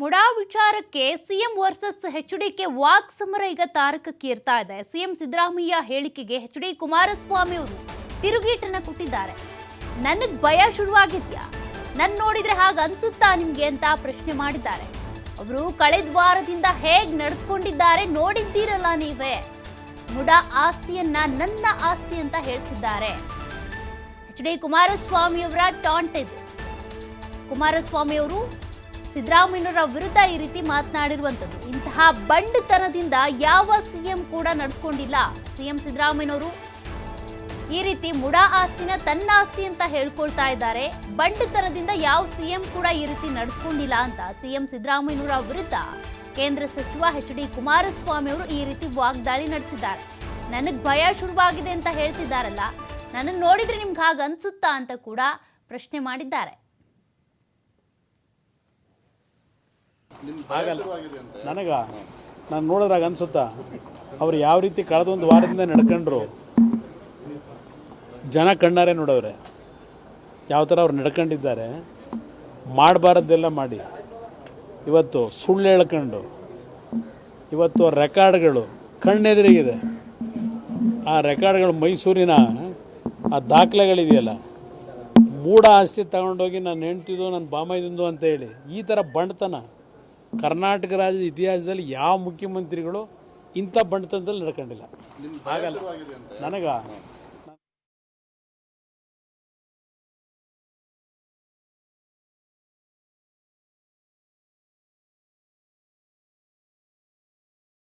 ಮುಡಾ ವಿಚಾರಕ್ಕೆ CM versus HDK walk ಸಮರ ಈಗ ತಾರಕಕ್ಕೇರ್ತಾ ಇದೆ. ಸಿಎಂ ಸಿದ್ದರಾಮಯ್ಯ ಹೇಳಿಕೆಗೆ ಎಚ್ಡಿ ಕುಮಾರಸ್ವಾಮಿ ಅವರು ತಿರುಗೇಟನ್ನ ಕೊಟ್ಟಿದ್ದಾರೆ. ನನಗೆ ಭಯ ಶುರುವಾಗಿದ್ಯಾ, ನನ್ನ ನೋಡಿದ್ರೆ ಹಾಗೆ ಅನ್ಸುತ್ತಾ ನಿಮ್ಗೆ ಅಂತ ಪ್ರಶ್ನೆ ಮಾಡಿದ್ದಾರೆ. ಅವರು ಕಳೆದ ವಾರದಿಂದ ಹೇಗೆ ನಡೆದುಕೊಂಡಿದ್ದಾರೆ ನೋಡಿದ್ದೀರಲ್ಲ ನೀವೇ. ಮುಡಾ ಆಸ್ತಿಯನ್ನ ನನ್ನ ಆಸ್ತಿ ಅಂತ ಹೇಳ್ತಿದ್ದಾರೆ. ಎಚ್ಡಿ ಕುಮಾರಸ್ವಾಮಿ ಅವರ ಟಾಂಟ್ ಇದು. ಕುಮಾರಸ್ವಾಮಿ ಅವರು ಸಿದ್ದರಾಮಯ್ಯನವರ ವಿರುದ್ಧ ಈ ರೀತಿ ಮಾತನಾಡಿರುವಂಥದ್ದು. ಇಂತಹ ಬಂಡತನದಿಂದ ಯಾವ ಸಿಎಂ ಕೂಡ ನಡ್ಕೊಂಡಿಲ್ಲ. ಸಿಎಂ ಸಿದ್ದರಾಮಯ್ಯನವರು ಈ ರೀತಿ ಮುಡಾ ಆಸ್ತಿನ ತನ್ನ ಆಸ್ತಿ ಅಂತ ಹೇಳ್ಕೊಳ್ತಾ ಇದ್ದಾರೆ. ಬಂಡತನದಿಂದ ಯಾವ ಸಿಎಂ ಕೂಡ ಈ ರೀತಿ ನಡ್ಕೊಂಡಿಲ್ಲ ಅಂತ ಸಿಎಂ ಸಿದ್ದರಾಮಯ್ಯನವರ ವಿರುದ್ಧ ಕೇಂದ್ರ ಸಚಿವ ಎಚ್ಡಿ ಕುಮಾರಸ್ವಾಮಿ ಅವರು ಈ ರೀತಿ ವಾಗ್ದಾಳಿ ನಡೆಸಿದ್ದಾರೆ. ನನಗೆ ಭಯ ಶುರುವಾಗಿದೆ ಅಂತ ಹೇಳ್ತಿದ್ದಾರಲ್ಲ, ನನ್ನನ್ನು ನೋಡಿದ್ರೆ ನಿಮ್ಗೆ ಹಾಗೆ ಅನ್ಸುತ್ತಾ ಅಂತ ಕೂಡ ಪ್ರಶ್ನೆ ಮಾಡಿದ್ದಾರೆ. ನಾನು ನೋಡಿದ್ರಾಗ ಅನ್ಸುತ್ತಾ ಅವ್ರು ಯಾವ ರೀತಿ ಕಳೆದ ಒಂದು ವಾರದಿಂದ ನಡ್ಕೊಂಡ್ರು, ಜನ ಕಣ್ಣಾರೆ ನೋಡವ್ರೆ ಯಾವ ಥರ ಅವ್ರು ನಡ್ಕೊಂಡಿದ್ದಾರೆ. ಮಾಡಬಾರದ್ದೆಲ್ಲ ಮಾಡಿ ಇವತ್ತು ಸುಳ್ಳು ಹೇಳ್ಕೊಂಡು ಇವತ್ತು ರೆಕಾರ್ಡ್ಗಳು ಕಣ್ಣೆದುರಿಗಿದೆ. ಆ ರೆಕಾರ್ಡ್ಗಳು ಮೈಸೂರಿನ ಆ ದಾಖಲೆಗಳಿದೆಯಲ್ಲ, ಮೂಢ ಆಸ್ತಿ ತಗೊಂಡೋಗಿ ನಾನು ಹೆಂಡ್ತಿದ್ದು ನನ್ನ ಬಾಮೈದಿಂದು ಅಂತ ಹೇಳಿ ಈ ಥರ ಬಂಡತನ ಕರ್ನಾಟಕ ರಾಜ್ಯದ ಇತಿಹಾಸದಲ್ಲಿ ಯಾವ ಮುಖ್ಯಮಂತ್ರಿಗಳು ಇಂಥ ಬಂಡತನದಲ್ಲಿ ನಡ್ಕೊಂಡಿಲ್ಲ. ಹಾಗಲ್ಲ ನನಗ